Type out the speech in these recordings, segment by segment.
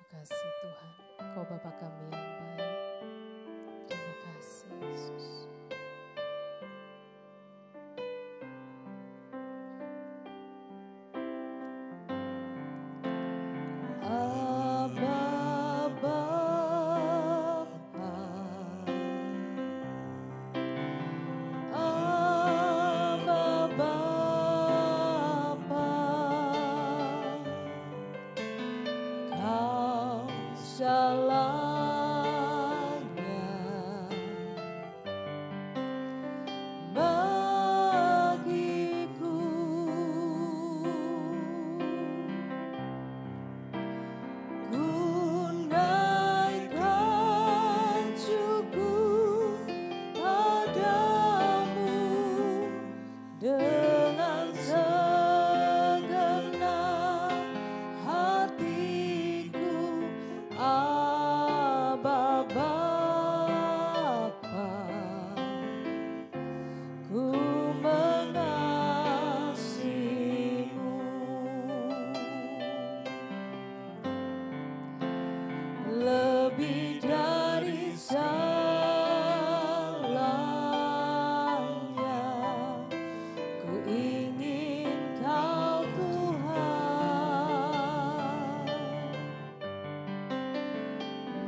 kasih Tuhan, Kau Bapa kami yang baik. Terima kasih Yesus.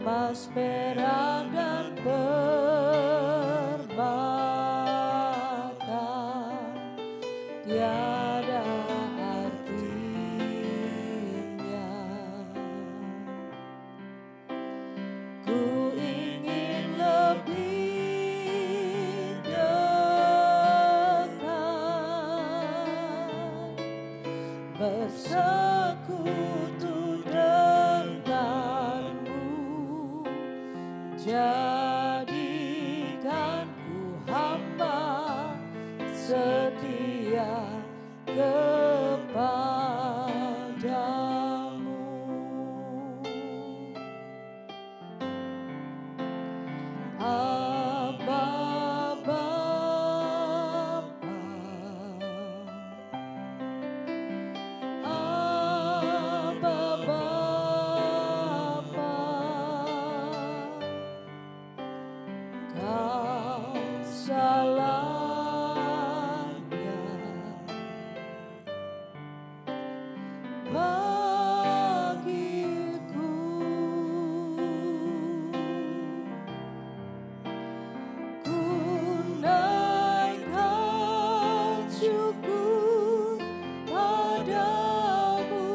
Emas perak dan permata tiada artinya. Ku ingin lebih dekat bersekutu denganmu. Jadikan ku hamba setia kepadamu. Abba Bapa, Abba Bapa, Kau salahnya bagiku. Ku naikkan syukur padamu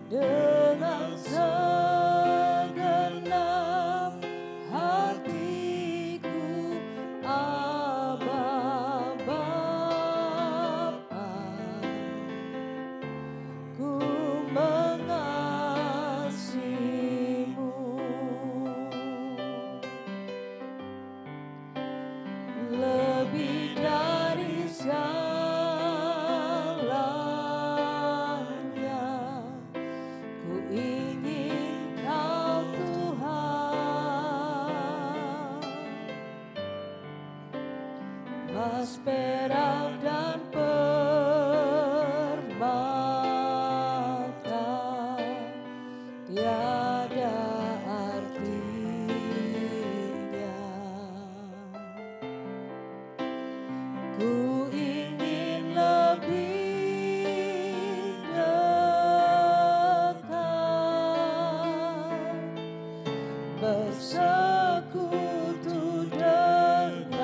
dengan segenap hatiku. Abba Bapa, ku mengasihimu. Lebih dari segalanya, ku ingin Kau Tuhan. Emas perak dan permata tiada artinya. Ku ingin lebih dekat bersekutu denganmu.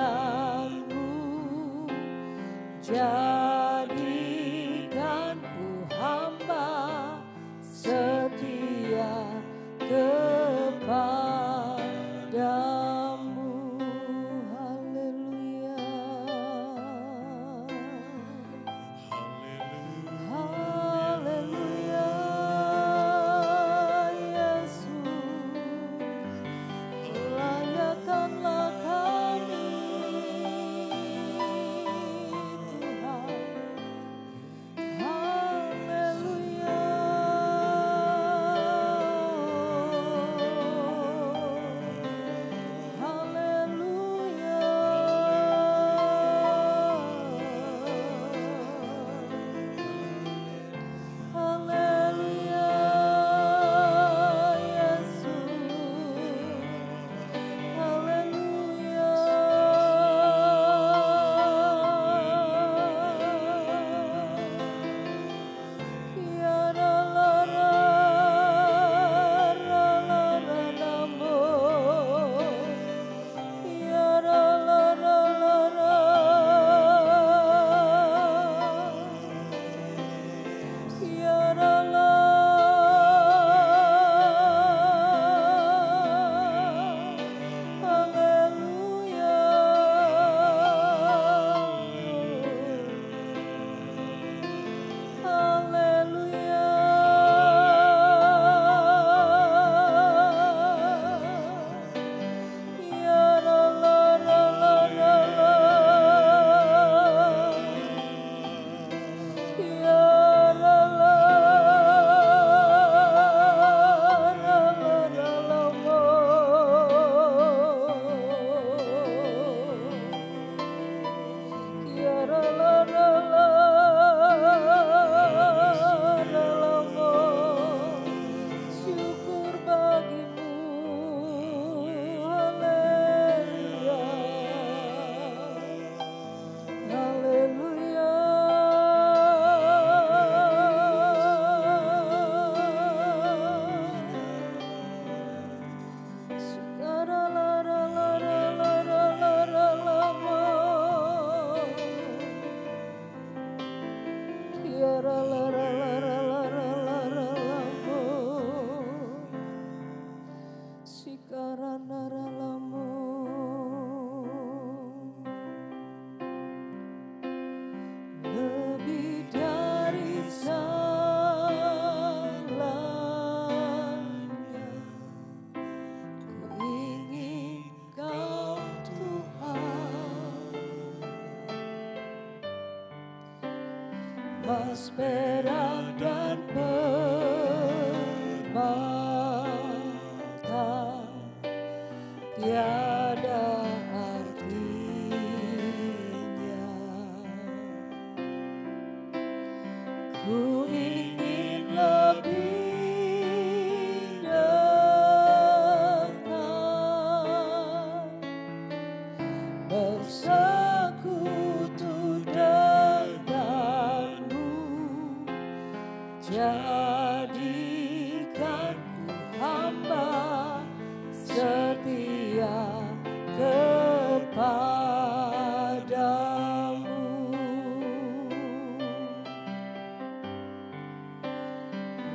emas, perak, dan permata tiada artinya. Ku ingin lebih dekat, bersekutu denganmu, jadikan ku hamba setia kepadamu.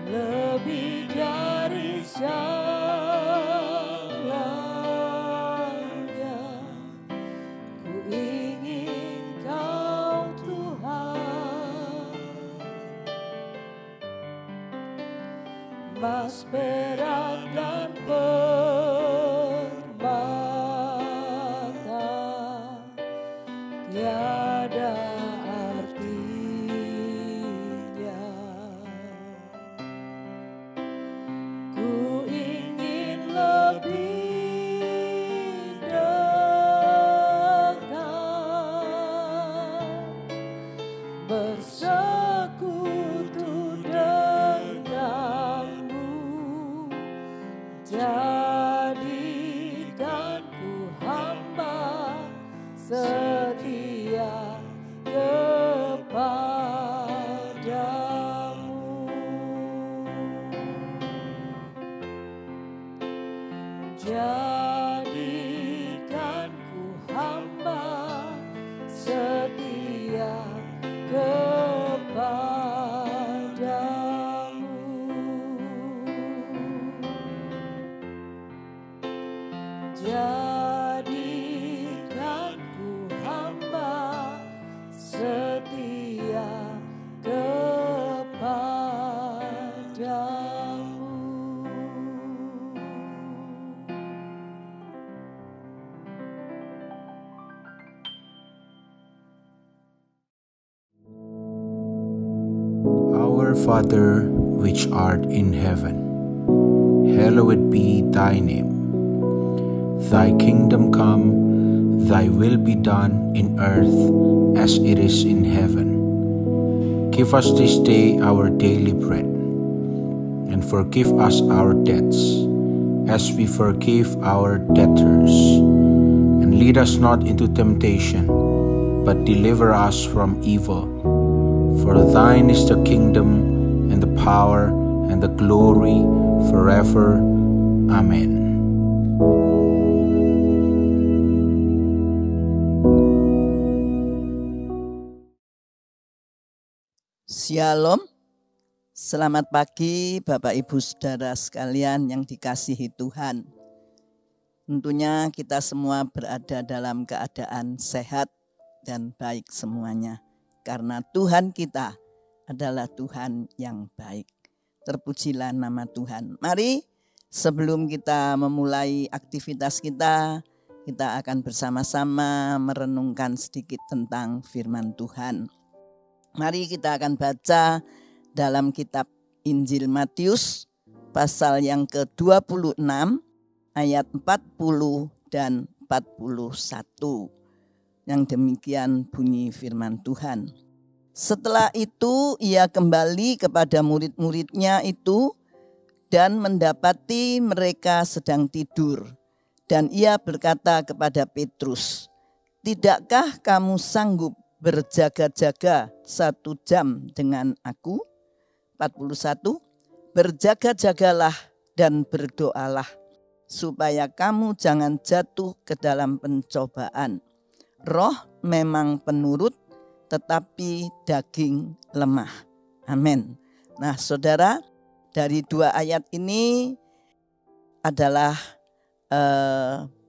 Lebih dari segalanya, ku ingin Kau Tuhan. Emas, perak, dan permata tiada artinya. Ku ingin lebih dekat, bersekutu denganmu, jadikan ku hamba setia kepadamu. Jadikan ku hamba setia kepadamu. Jadikan ku hamba setia kepadamu. Our Father, which art in heaven, hallowed be thy name. Thy kingdom come, thy will be done in earth as it is in heaven. Give us this day our daily bread, and forgive us our debts, as we forgive our debtors. And lead us not into temptation, but deliver us from evil. For thine is the kingdom, and the power, and the glory, forever. Amen. Shalom, selamat pagi Bapak Ibu Saudara sekalian yang dikasihi Tuhan. Tentunya kita semua berada dalam keadaan sehat dan baik semuanya. Karena Tuhan kita adalah Tuhan yang baik. Terpujilah nama Tuhan. Mari sebelum kita memulai aktivitas kita akan bersama-sama merenungkan sedikit tentang firman Tuhan. Mari kita akan baca dalam kitab Injil Matius pasal yang ke-26 ayat 40 dan 41. Yang demikian bunyi firman Tuhan. Setelah itu ia kembali kepada murid-muridnya itu dan mendapati mereka sedang tidur. Dan ia berkata kepada Petrus, "Tidakkah kamu sanggup berjaga-jaga 1 jam dengan aku?" 41. Berjaga-jagalah dan berdoalah, supaya kamu jangan jatuh ke dalam pencobaan. Roh memang penurut, tetapi daging lemah. Amin. Nah, saudara, dari 2 ayat ini adalah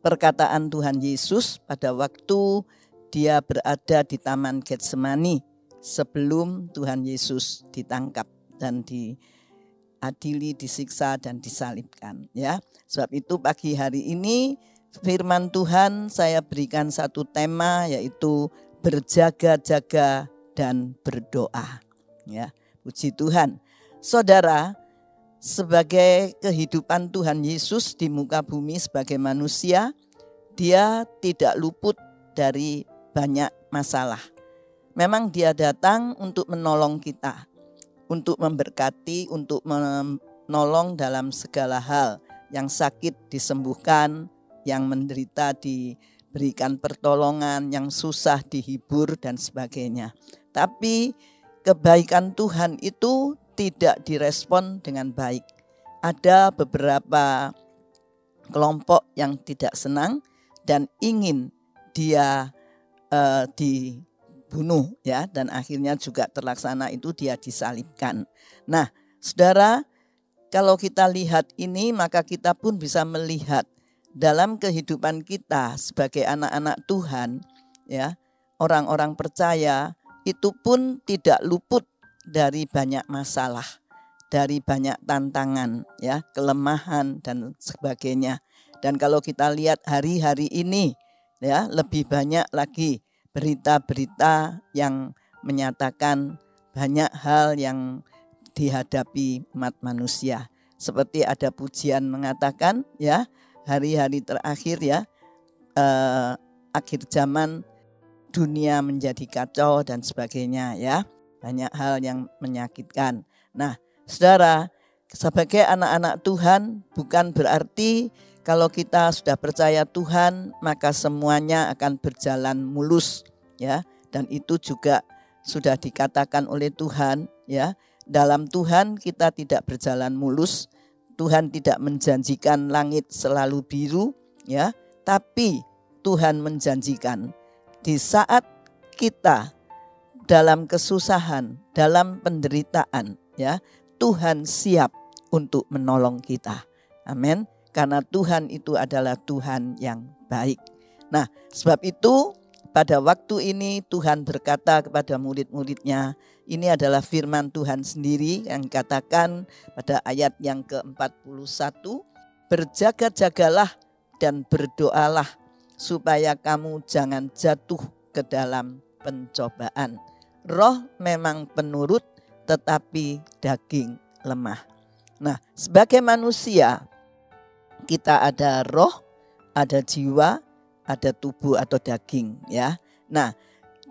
perkataan Tuhan Yesus pada waktu dia berada di Taman Getsemani sebelum Tuhan Yesus ditangkap dan diadili, disiksa dan disalibkan. Ya, sebab itu pagi hari ini firman Tuhan saya berikan satu tema, yaitu berjaga-jaga dan berdoa. Ya, puji Tuhan. Saudara, sebagai kehidupan Tuhan Yesus di muka bumi sebagai manusia, dia tidak luput dari banyak masalah. Memang dia datang untuk menolong kita, untuk memberkati, untuk menolong dalam segala hal. Yang sakit disembuhkan, yang menderita diberikan pertolongan, yang susah dihibur dan sebagainya. Tapi kebaikan Tuhan itu tidak direspon dengan baik. Ada beberapa kelompok yang tidak senang dan ingin dia dibunuh, ya, dan akhirnya juga terlaksana itu, dia disalibkan. Nah, saudara, kalau kita lihat ini, maka kita pun bisa melihat dalam kehidupan kita sebagai anak-anak Tuhan, ya, orang-orang percaya itu pun tidak luput dari banyak masalah, dari banyak tantangan, ya, kelemahan dan sebagainya. Dan kalau kita lihat hari-hari ini, ya, lebih banyak lagi berita-berita yang menyatakan banyak hal yang dihadapi umat manusia. Seperti ada pujian mengatakan, ya, hari-hari terakhir, ya, akhir zaman, dunia menjadi kacau dan sebagainya, ya. Banyak hal yang menyakitkan. Nah, saudara, sebagai anak-anak Tuhan bukan berarti kalau kita sudah percaya Tuhan maka semuanya akan berjalan mulus, ya. Dan itu juga sudah dikatakan oleh Tuhan, ya. Dalam Tuhan kita tidak berjalan mulus. Tuhan tidak menjanjikan langit selalu biru, ya. Tapi Tuhan menjanjikan di saat kita dalam kesusahan, dalam penderitaan, ya, Tuhan siap untuk menolong kita. Amin. Karena Tuhan itu adalah Tuhan yang baik. Nah, sebab itu pada waktu ini Tuhan berkata kepada murid-muridnya, ini adalah firman Tuhan sendiri yang katakan pada ayat yang ke-41, berjaga-jagalah dan berdoalah supaya kamu jangan jatuh ke dalam pencobaan. Roh memang penurut tetapi daging lemah. Nah, sebagai manusia kita ada roh, ada jiwa, ada tubuh atau daging, ya. Nah,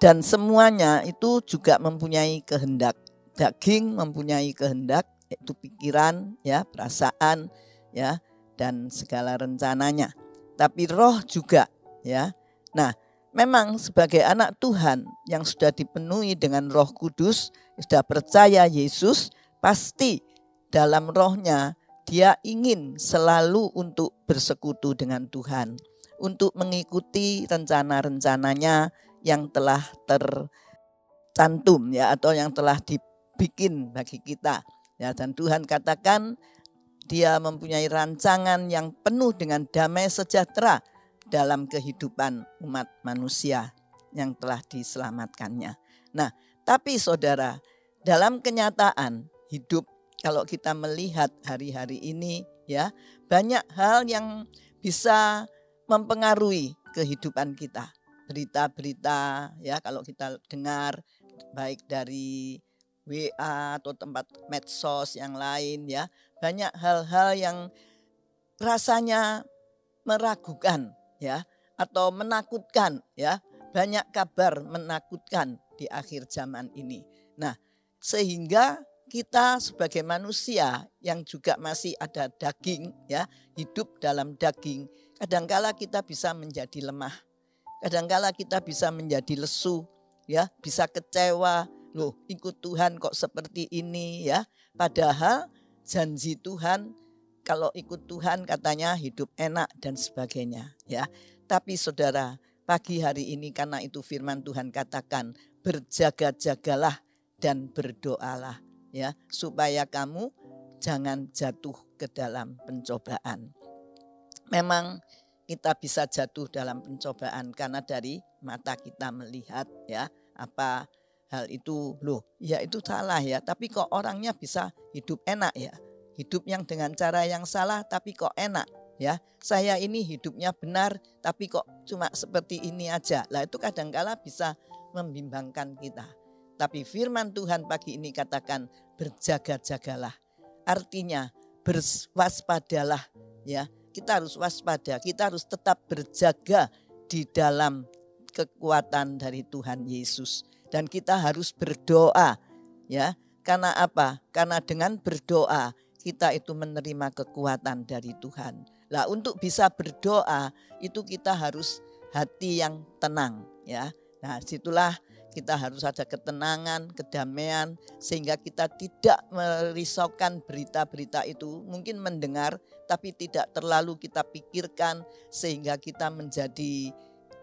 dan semuanya itu juga mempunyai kehendak. Daging mempunyai kehendak, yaitu pikiran, ya, perasaan, ya, dan segala rencananya. Tapi roh juga, ya. Nah, memang sebagai anak Tuhan yang sudah dipenuhi dengan Roh Kudus, sudah percaya Yesus, pasti dalam rohnya dia ingin selalu untuk bersekutu dengan Tuhan, untuk mengikuti rencana-rencananya yang telah tercantum, ya, atau yang telah dibikin bagi kita, ya. Dan Tuhan katakan dia mempunyai rancangan yang penuh dengan damai sejahtera dalam kehidupan umat manusia yang telah diselamatkannya. Nah, tapi saudara, dalam kenyataan hidup, kalau kita melihat hari-hari ini, ya, banyak hal yang bisa mempengaruhi kehidupan kita. Berita-berita, ya, kalau kita dengar baik dari WA atau tempat medsos yang lain, ya, banyak hal-hal yang rasanya meragukan, ya, atau menakutkan, ya. Banyak kabar menakutkan di akhir zaman ini. Nah, sehingga kita sebagai manusia yang juga masih ada daging, ya, hidup dalam daging, kadangkala kita bisa menjadi lemah. Kadangkala kita bisa menjadi lesu, ya, bisa kecewa. Loh, ikut Tuhan kok seperti ini, ya. Padahal janji Tuhan, kalau ikut Tuhan katanya hidup enak dan sebagainya, ya. Tapi saudara, pagi hari ini karena itu firman Tuhan katakan, berjaga-jagalah dan berdoalah, ya, supaya kamu jangan jatuh ke dalam pencobaan. Memang kita bisa jatuh dalam pencobaan karena dari mata kita melihat, ya, apa hal itu, loh, ya itu salah, ya, tapi kok orangnya bisa hidup enak, ya. Hidup yang dengan cara yang salah tapi kok enak, ya. Saya ini hidupnya benar tapi kok cuma seperti ini aja. Lah itu kadangkala bisa membimbangkan kita. Tapi firman Tuhan pagi ini katakan berjaga-jagalah. Artinya berwaspadalah ya. Kita harus waspada, kita harus tetap berjaga di dalam kekuatan dari Tuhan Yesus. Dan kita harus berdoa ya. Karena apa? Karena dengan berdoa kita itu menerima kekuatan dari Tuhan. Lah untuk bisa berdoa itu kita harus hati yang tenang ya. Nah, situlah kita harus ada ketenangan, kedamaian sehingga kita tidak merisaukan berita-berita itu. Mungkin mendengar tapi tidak terlalu kita pikirkan sehingga kita menjadi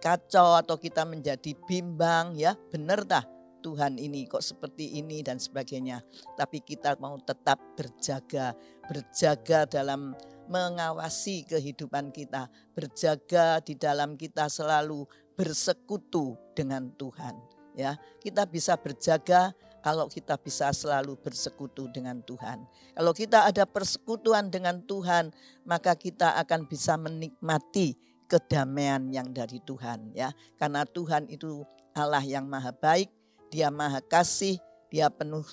kacau atau kita menjadi bimbang ya. Benar tah Tuhan ini kok seperti ini dan sebagainya. Tapi kita mau tetap berjaga dalam mengawasi kehidupan kita, berjaga di dalam kita selalu bersekutu dengan Tuhan. Ya, kita bisa berjaga kalau kita bisa selalu bersekutu dengan Tuhan. Kalau kita ada persekutuan dengan Tuhan, maka kita akan bisa menikmati kedamaian yang dari Tuhan ya. Karena Tuhan itu Allah yang maha baik, Dia maha kasih, Dia penuh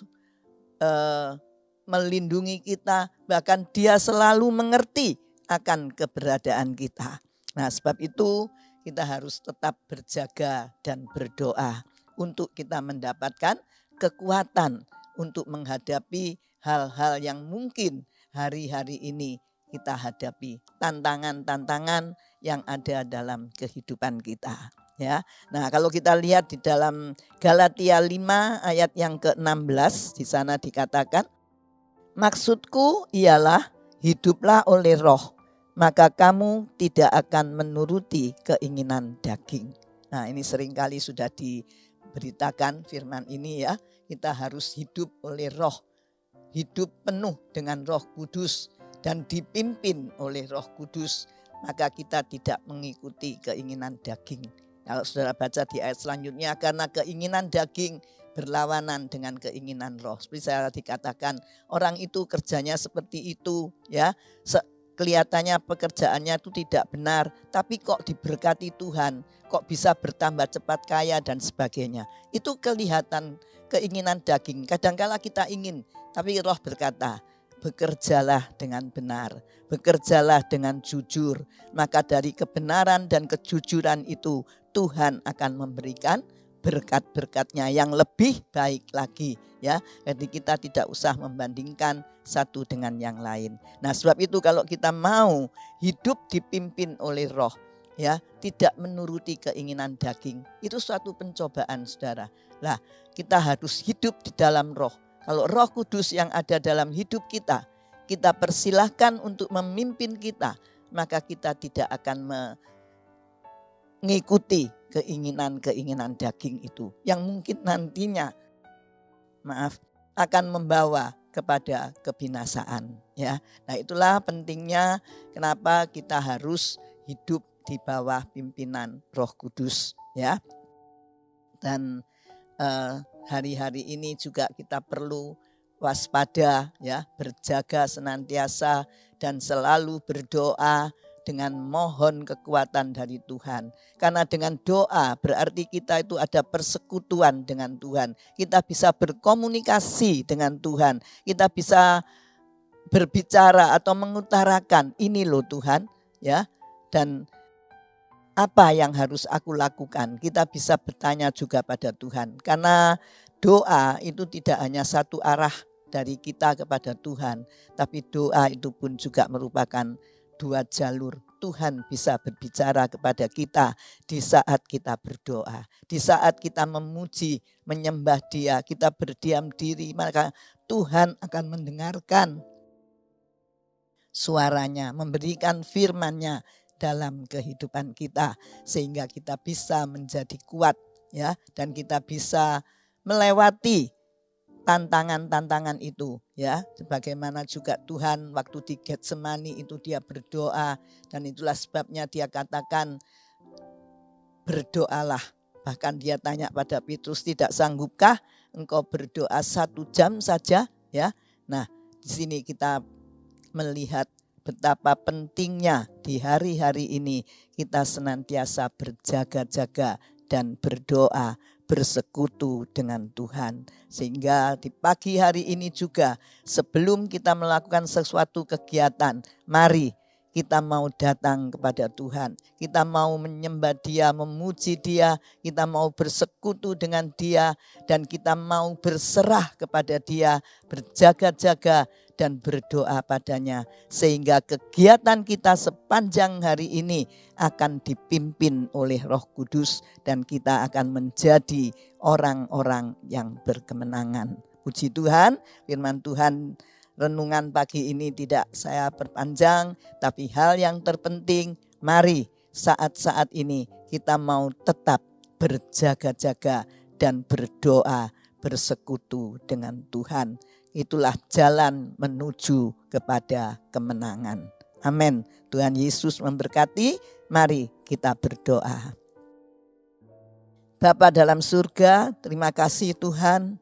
melindungi kita, bahkan Dia selalu mengerti akan keberadaan kita. Nah, sebab itu kita harus tetap berjaga dan berdoa untuk kita mendapatkan kekuatan untuk menghadapi hal-hal yang mungkin hari-hari ini kita hadapi, tantangan-tantangan yang ada dalam kehidupan kita. Ya, nah kalau kita lihat di dalam Galatia 5 ayat yang ke-16 di sana dikatakan, maksudku ialah hiduplah oleh roh, maka kamu tidak akan menuruti keinginan daging. Nah ini seringkali sudah diberitakan firman ini ya, kita harus hidup oleh roh, hidup penuh dengan Roh Kudus dan dipimpin oleh Roh Kudus, maka kita tidak mengikuti keinginan daging. Kalau saudara baca di ayat selanjutnya, karena keinginan daging berlawanan dengan keinginan roh. Seperti saya dikatakan, orang itu kerjanya seperti itu ya. Kelihatannya pekerjaannya itu tidak benar, tapi kok diberkati Tuhan, kok bisa bertambah cepat kaya dan sebagainya. Itu kelihatan keinginan daging. Kadangkala kita ingin, tapi roh berkata, bekerjalah dengan benar, bekerjalah dengan jujur. Maka dari kebenaran dan kejujuran itu Tuhan akan memberikan berkat-berkatnya yang lebih baik lagi ya. Jadi kita tidak usah membandingkan satu dengan yang lain. Nah, sebab itu kalau kita mau hidup dipimpin oleh roh ya, tidak menuruti keinginan daging, itu suatu pencobaan Saudara. Lah, kita harus hidup di dalam roh. Kalau Roh Kudus yang ada dalam hidup kita, kita persilahkan untuk memimpin kita, maka kita tidak akan mengikuti keinginan-keinginan daging itu yang mungkin nantinya akan membawa kepada kebinasaan ya. Nah, itulah pentingnya kenapa kita harus hidup di bawah pimpinan Roh Kudus ya. Dan hari-hari ini juga kita perlu waspada ya, berjaga senantiasa dan selalu berdoa dengan mohon kekuatan dari Tuhan. Karena dengan doa berarti kita itu ada persekutuan dengan Tuhan. Kita bisa berkomunikasi dengan Tuhan. Kita bisa berbicara atau mengutarakan, ini loh Tuhan ya. Dan apa yang harus aku lakukan? Kita bisa bertanya juga pada Tuhan. Karena doa itu tidak hanya satu arah dari kita kepada Tuhan, tapi doa itu pun juga merupakan dua jalur. Tuhan bisa berbicara kepada kita di saat kita berdoa. Di saat kita memuji, menyembah Dia, kita berdiam diri, maka Tuhan akan mendengarkan suaranya, memberikan firman-Nya dalam kehidupan kita sehingga kita bisa menjadi kuat ya, dan kita bisa melewati tantangan-tantangan itu ya. Sebagaimana juga Tuhan waktu di Getsemani itu Dia berdoa, dan itulah sebabnya Dia katakan berdoalah. Bahkan Dia tanya pada Petrus, tidak sanggupkah engkau berdoa 1 jam saja ya. Nah, di sini kita melihat betapa pentingnya di hari-hari ini kita senantiasa berjaga-jaga dan berdoa, bersekutu dengan Tuhan. Sehingga di pagi hari ini juga sebelum kita melakukan sesuatu kegiatan, mari kita mau datang kepada Tuhan. Kita mau menyembah Dia, memuji Dia. Kita mau bersekutu dengan Dia. Dan kita mau berserah kepada Dia, berjaga-jaga dan berdoa padanya. Sehingga kegiatan kita sepanjang hari ini akan dipimpin oleh Roh Kudus. Dan kita akan menjadi orang-orang yang berkemenangan. Puji Tuhan, firman Tuhan renungan pagi ini tidak saya perpanjang, tapi hal yang terpenting, mari saat-saat ini kita mau tetap berjaga-jaga dan berdoa, bersekutu dengan Tuhan. Itulah jalan menuju kepada kemenangan. Amin. Tuhan Yesus memberkati, mari kita berdoa. Bapa dalam surga, terima kasih Tuhan,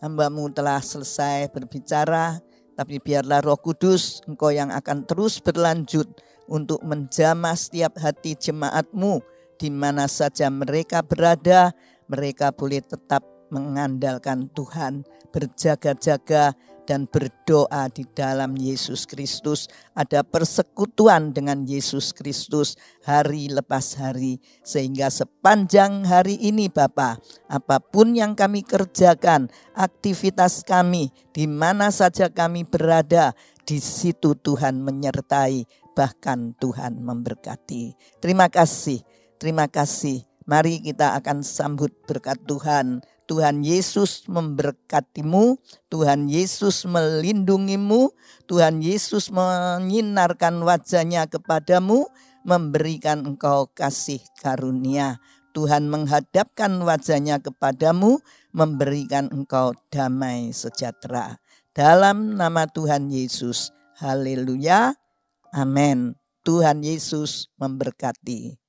hamba-Mu telah selesai berbicara. Tapi biarlah Roh Kudus, Engkau yang akan terus berlanjut untuk menjamah setiap hati jemaat-Mu. Di mana saja mereka berada, mereka boleh tetap mengandalkan Tuhan, berjaga-jaga dan berdoa di dalam Yesus Kristus. Ada persekutuan dengan Yesus Kristus hari lepas hari. Sehingga sepanjang hari ini Bapa, apapun yang kami kerjakan, aktivitas kami, di mana saja kami berada, di situ Tuhan menyertai, bahkan Tuhan memberkati. Terima kasih, terima kasih. Mari kita akan sambut berkat Tuhan. Tuhan Yesus memberkatimu, Tuhan Yesus melindungimu, Tuhan Yesus menyinarkan wajahnya kepadamu, memberikan engkau kasih karunia. Tuhan menghadapkan wajahnya kepadamu, memberikan engkau damai sejahtera. Dalam nama Tuhan Yesus, haleluya, amin. Tuhan Yesus memberkati.